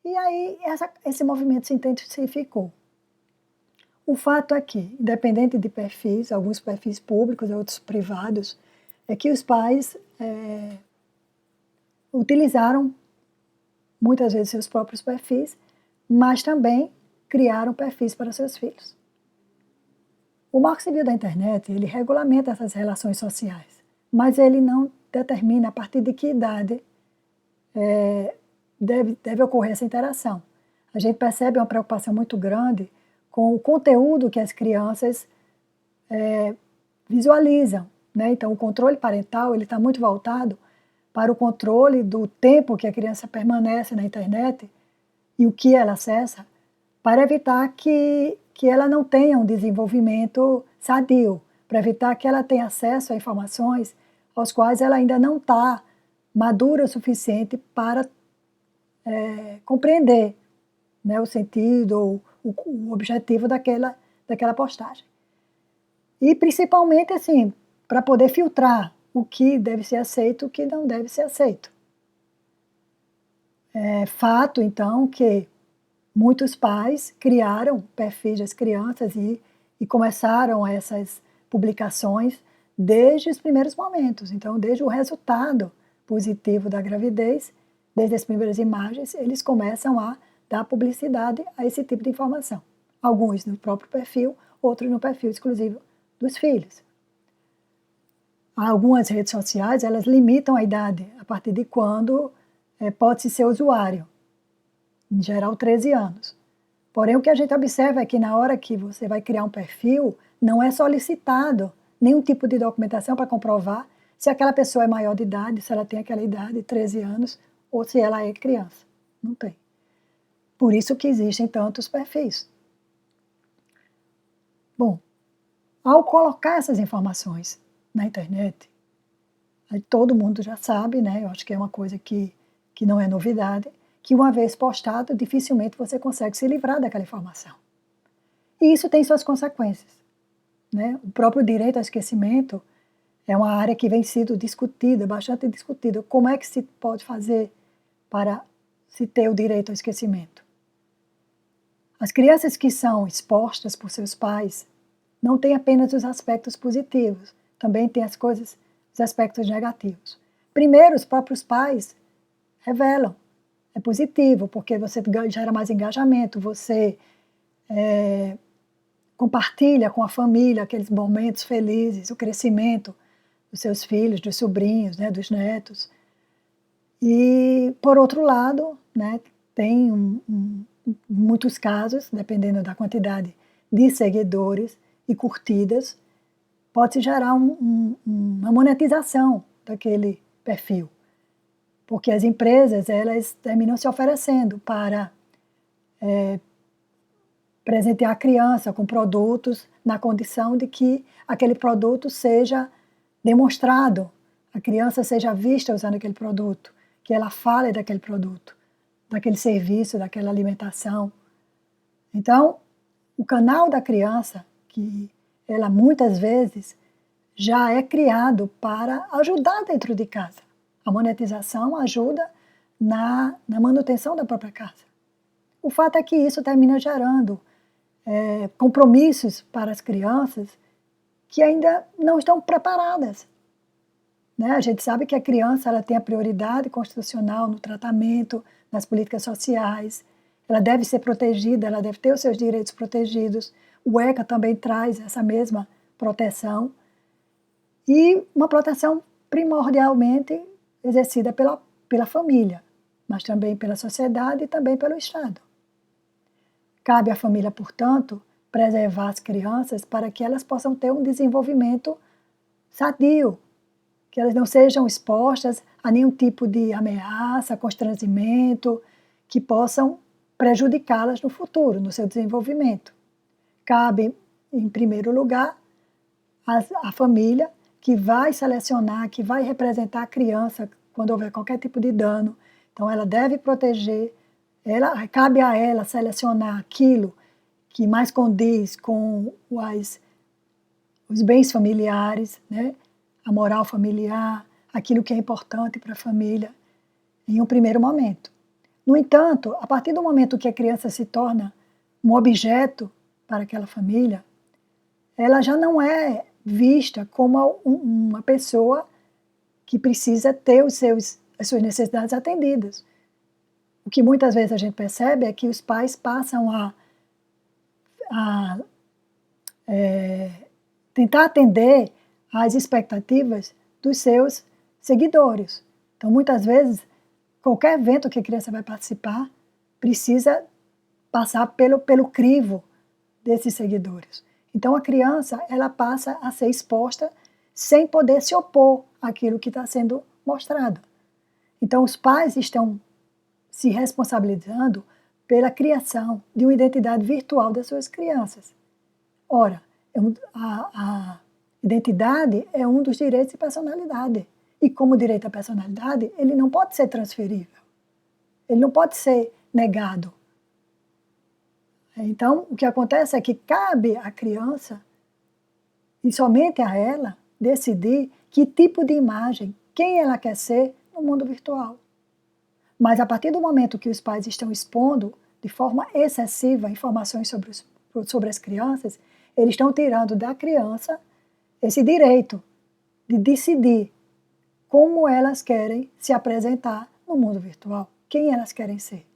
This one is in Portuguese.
E aí esse movimento se intensificou. O fato é que, independente de perfis, alguns perfis públicos, outros privados, é que os pais utilizaram muitas vezes seus próprios perfis, mas também criaram perfis para seus filhos. O Marco Civil da Internet, ele regulamenta essas relações sociais, mas ele não determina a partir de que idade deve ocorrer essa interação. A gente percebe uma preocupação muito grande com o conteúdo que as crianças visualizam, né? Então, o controle parental ele está muito voltado para o controle do tempo que a criança permanece na internet e o que ela acessa, para evitar que ela não tenha um desenvolvimento sadio, para evitar que ela tenha acesso a informações aos quais ela ainda não está madura o suficiente para compreender, né, o sentido, o objetivo daquela postagem. E principalmente assim, para poder filtrar o que deve ser aceito e o que não deve ser aceito. É fato, então, que muitos pais criaram perfis das crianças e começaram essas publicações desde os primeiros momentos. Então, desde o resultado positivo da gravidez, desde as primeiras imagens, eles começam a dar publicidade a esse tipo de informação. Alguns no próprio perfil, outros no perfil exclusivo dos filhos. Algumas redes sociais, elas limitam a idade a partir de quando pode-se ser usuário. Em geral, 13 anos. Porém, o que a gente observa é que na hora que você vai criar um perfil, não é solicitado nenhum tipo de documentação para comprovar se aquela pessoa é maior de idade, se ela tem aquela idade, 13 anos, ou se ela é criança. Não tem. Por isso que existem tantos perfis. Bom, ao colocar essas informações na internet, aí todo mundo já sabe, né? Eu acho que é uma coisa que não é novidade, que uma vez postado, dificilmente você consegue se livrar daquela informação. E isso tem suas consequências, né? O próprio direito ao esquecimento é uma área que vem sendo discutida, bastante discutida. Como é que se pode fazer para se ter o direito ao esquecimento? As crianças que são expostas por seus pais não têm apenas os aspectos positivos, também tem os aspectos negativos. Primeiro, os próprios pais revelam. É positivo, porque você gera mais engajamento, você compartilha com a família aqueles momentos felizes, o crescimento dos seus filhos, dos sobrinhos, né, dos netos. E, por outro lado, né, tem muitos casos, dependendo da quantidade de seguidores e curtidas, pode-se gerar uma monetização daquele perfil. Porque as empresas, elas terminam se oferecendo para presentear a criança com produtos na condição de que aquele produto seja demonstrado, a criança seja vista usando aquele produto, que ela fale daquele produto, daquele serviço, daquela alimentação. Então, o canal da criança, que ela muitas vezes já é criado para ajudar dentro de casa. A monetização ajuda na manutenção da própria casa. O fato é que isso termina gerando compromissos para as crianças que ainda não estão preparadas. Né? A gente sabe que a criança ela tem a prioridade constitucional no tratamento, nas políticas sociais, ela deve ser protegida, ela deve ter os seus direitos protegidos. O ECA também traz essa mesma proteção, e uma proteção primordialmente exercida pela família, mas também pela sociedade e também pelo Estado. Cabe à família, portanto, preservar as crianças para que elas possam ter um desenvolvimento sadio, que elas não sejam expostas a nenhum tipo de ameaça, constrangimento, que possam prejudicá-las no futuro, no seu desenvolvimento. Cabe, em primeiro lugar, a família, que vai selecionar, que vai representar a criança quando houver qualquer tipo de dano. Então, ela deve proteger, cabe a ela selecionar aquilo que mais condiz com os bens familiares, né? A moral familiar, aquilo que é importante para a família, em um primeiro momento. No entanto, a partir do momento que a criança se torna um objeto para aquela família, ela já não é vista como uma pessoa que precisa ter as suas necessidades atendidas. O que muitas vezes a gente percebe é que os pais passam a tentar atender às expectativas dos seus seguidores. Então, muitas vezes, qualquer evento que a criança vai participar precisa passar pelo crivo desses seguidores. Então, a criança ela passa a ser exposta sem poder se opor àquilo que está sendo mostrado. Então, os pais estão se responsabilizando pela criação de uma identidade virtual das suas crianças. Ora, a identidade é um dos direitos de personalidade. E como direito à personalidade, ele não pode ser transferível. Ele não pode ser negado. Então, o que acontece é que cabe à criança, e somente a ela, decidir que tipo de imagem, quem ela quer ser no mundo virtual. Mas a partir do momento que os pais estão expondo de forma excessiva informações sobre as crianças, eles estão tirando da criança esse direito de decidir como elas querem se apresentar no mundo virtual, quem elas querem ser.